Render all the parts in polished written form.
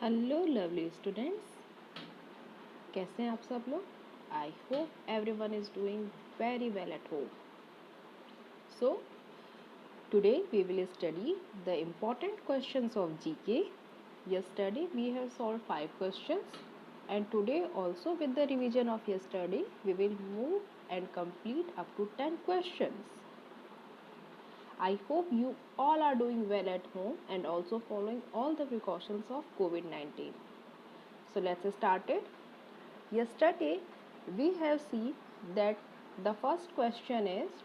Hello lovely students, कैसे हैं आप सब लोग। I hope everyone is doing very well at home. So today we will study the important questions of GK. Yesterday we have solved 5 questions and today also with the revision of yesterday we will move and complete up to 10 questions. I hope you all are doing well at home and also following all the precautions of COVID-19. So let's start it. Yesterday, we have seen that the first question is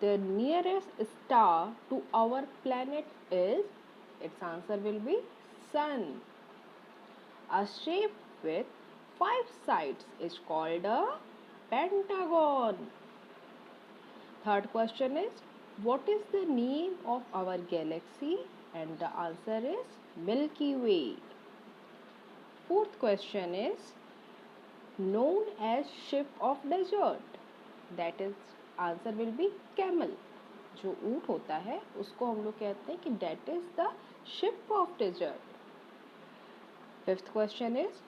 the nearest star to our planet is, its answer will be Sun. A shape with 5 sides is called a pentagon. Third question is, what is the name of our galaxy? And the answer is Milky Way. Fourth question is, known as ship of desert, that is answer will be camel. जो ऊंट होता है उसको हम लोग कहते हैं कि that is the ship of desert. Fifth question is,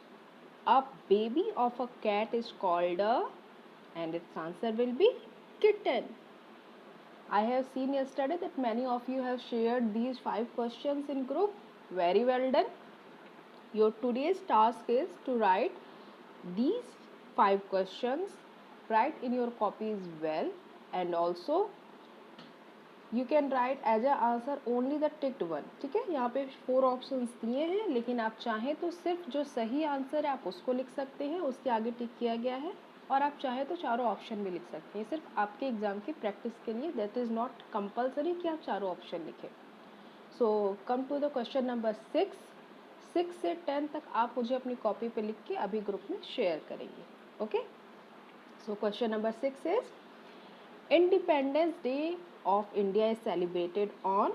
a baby of a cat is called a, and its answer will be kitten. I have seen yesterday that many of you have shared these 5 questions in group. Very well done. Your today's task is to write these 5 questions, write in your copies well, and also you can write as a answer only the ticked one. ठीक है, यहाँ पे 4 options दिए हैं, लेकिन आप चाहें तो सिर्फ जो सही आंसर है आप उसको लिख सकते हैं, उसके आगे टिक किया गया है, और आप चाहें तो चारों ऑप्शन भी लिख सकते हैं, सिर्फ आपके एग्जाम की प्रैक्टिस के लिए. दैट इज़ नॉट कंपल्सरी कि आप चारों ऑप्शन लिखें. So come to the question number 6 से 10 तक आप मुझे अपनी कॉपी पे लिख के अभी ग्रुप में शेयर करेंगे. Okay, so question number 6 is, independence day of India is celebrated on,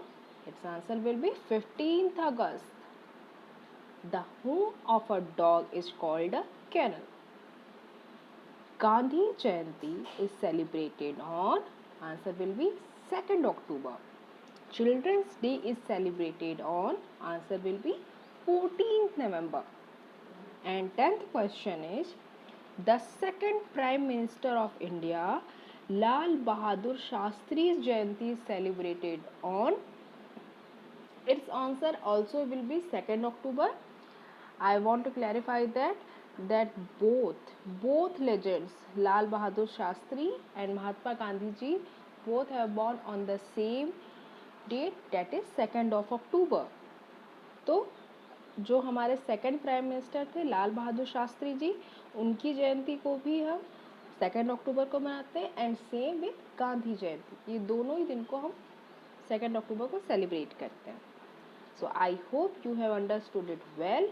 its answer will be 15th August. The home of a dog is called a kennel. Gandhi Jayanti is celebrated on, answer will be 2nd October. Children's Day is celebrated on, answer will be 14th November. And 10th question is, the second Prime Minister of India, Lal Bahadur Shastri's Jayanti is celebrated on, its answer also will be 2nd October. I want to clarify that both legends, Lal Bahadur Shastri and Mahatma Gandhi ji, both have born on the same date, that is 2nd of October. तो जो हमारे second prime minister थे लाल बहादुर शास्त्री जी, उनकी जयंती को भी हम 2nd अक्टूबर को मनाते हैं, एंड सेम विद गांधी जयंती. ये दोनों ही दिन को हम 2nd अक्टूबर को सेलिब्रेट करते हैं. So I hope you have understood it well.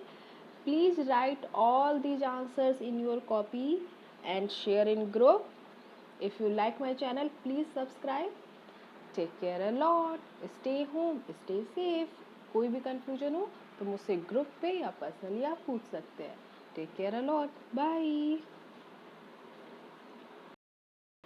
Please write all these answers in your copy and share in group. If you like my channel please subscribe. Take care a lot. Stay home, stay safe. कोई भी confusion हो तो मुझसे group पे या personally आप पूछ सकते हैं. Take care a lot. Bye.